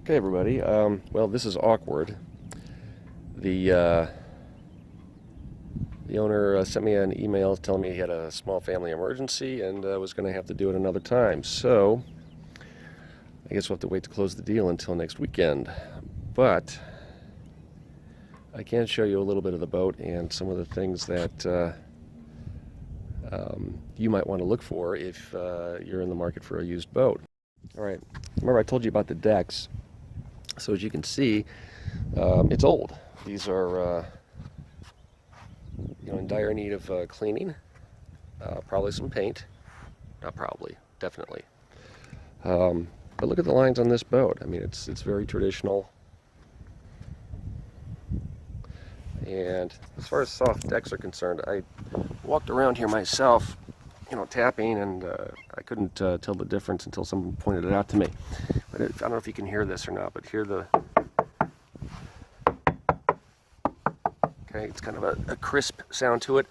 Okay, everybody. Well, this is awkward. The the owner sent me an email telling me he had a small family emergency and was going to have to do it another time. So I guess we'll have to wait to close the deal until next weekend. But I can show you a little bit of the boat and some of the things that you might want to look for if you're in the market for a used boat. All right. Remember I told you about the decks. So as you can see, it's old. These are in dire need of cleaning. Probably some paint. Not probably, definitely. But look at the lines on this boat. I mean, it's very traditional. And as far as soft decks are concerned, I walked around here myself, tapping, and I couldn't tell the difference until someone pointed it out to me. But I don't know if you can hear this or not, but hear the... Okay, it's kind of a crisp sound to it.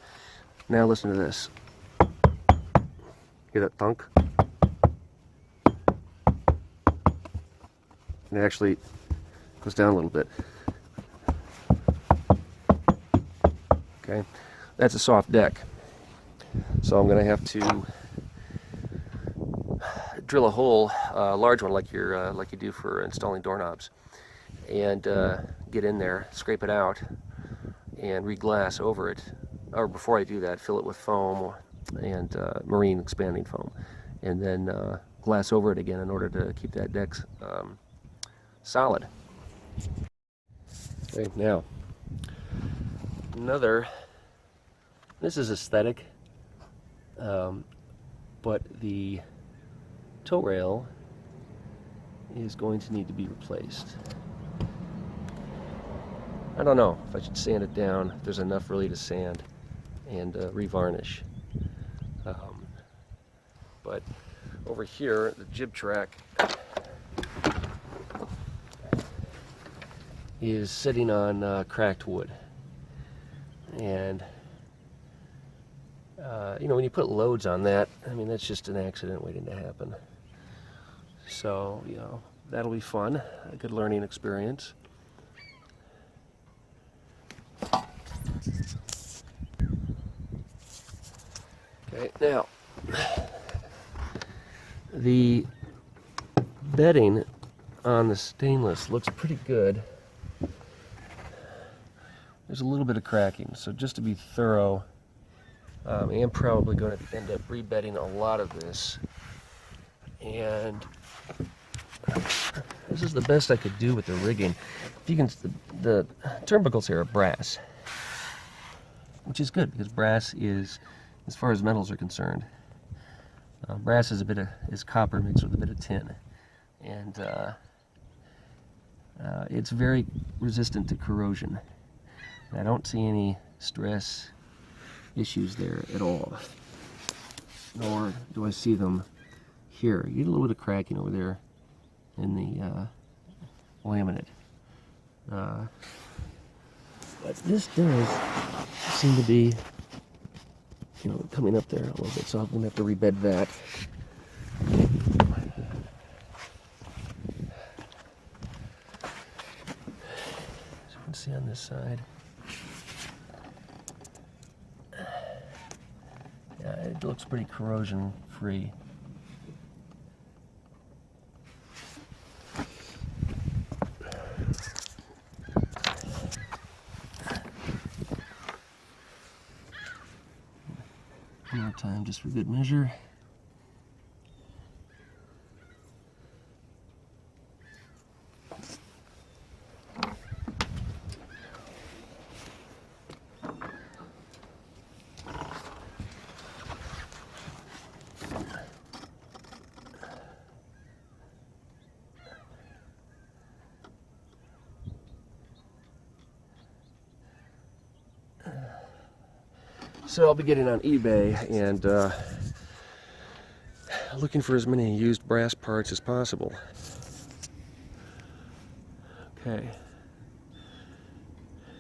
Now listen to this. Hear that thunk? And it actually goes down a little bit. Okay, that's a soft deck. So I'm going to have to drill a hole, a large one like you do for installing doorknobs, and get in there, scrape it out, and re-glass over it. Or before I do that, fill it with foam and marine expanding foam, and then glass over it again in order to keep that deck solid. Okay, now this is aesthetic, but the tow rail is going to need to be replaced. I don't know if I should sand it down, if there's enough really to sand and revarnish. But over here, the jib track is sitting on cracked wood. And when you put loads on that, I mean, that's just an accident waiting to happen. So, that'll be fun, a good learning experience. Okay, now, the bedding on the stainless looks pretty good. There's a little bit of cracking, so just to be thorough, I am probably going to end up rebedding a lot of this. And this is the best I could do with the rigging. If you can, the turnbuckles here are brass, which is good because brass is, as far as metals are concerned, brass is is copper mixed with a bit of tin, and it's very resistant to corrosion. I don't see any stress issues there at all, nor do I see them here. You get a little bit of cracking over there in the laminate. But this does seem to be, coming up there a little bit, so I'm going to have to rebed that. So you can see on this side. Yeah, it looks pretty corrosion free. One more time, just for good measure. So I'll be getting on eBay and looking for as many used brass parts as possible. Okay.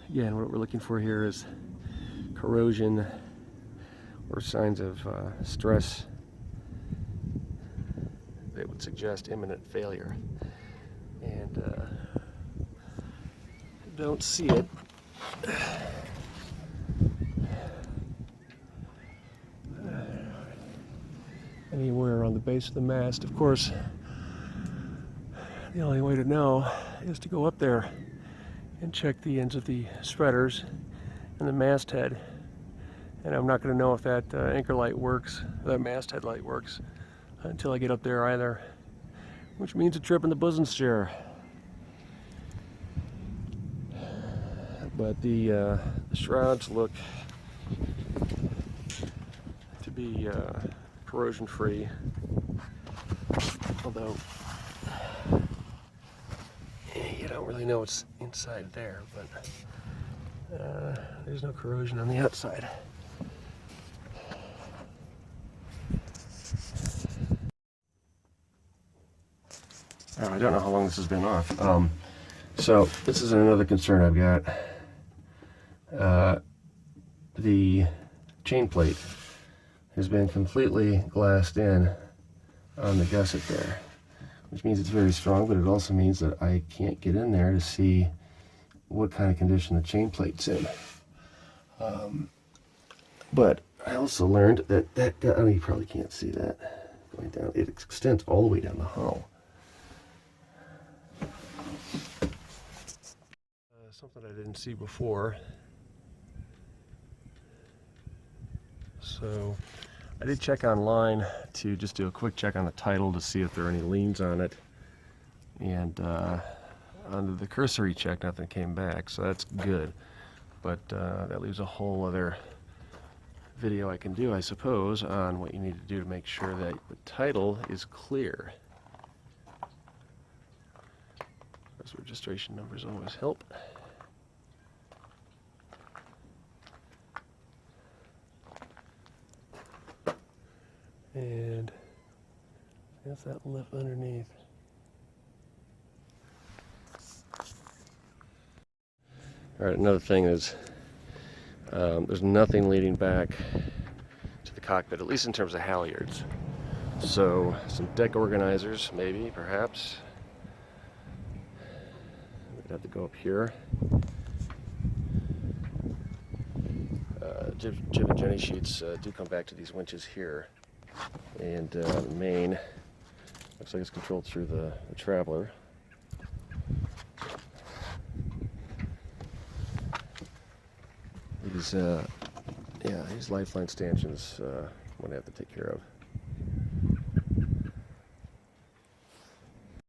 Again, what we're looking for here is corrosion or signs of stress that would suggest imminent failure. And and don't see it. Anywhere on the base of the mast. Of course, the only way to know is to go up there and check the ends of the spreaders and the masthead. And I'm not going to know if that anchor light works, that masthead light works, until I get up there either, which means a trip in the bosun steer. But the shrouds look to be corrosion free, although you don't really know what's inside there, but there's no corrosion on the outside. I don't know how long this has been off. So this is another concern I've got. The chain plate has been completely glassed in on the gusset there, which means it's very strong, but it also means that I can't get in there to see what kind of condition the chain plate's in. But I also learned that oh, you probably can't see that going down. It extends all the way down the hull. Something I didn't see before. So I did check online to just do a quick check on the title to see if there are any liens on it. And under the cursory check, nothing came back, so that's good. But that leaves a whole other video I can do, I suppose, on what you need to do to make sure that the title is clear. Those registration numbers always help. And there's that lip underneath. All right, another thing is there's nothing leading back to the cockpit, at least in terms of halyards. So some deck organizers, maybe, perhaps. We'd have to go up here. Jib and Jenny sheets do come back to these winches here. And the main looks like it's controlled through the traveler. These lifeline stanchions I'm going to have to take care of.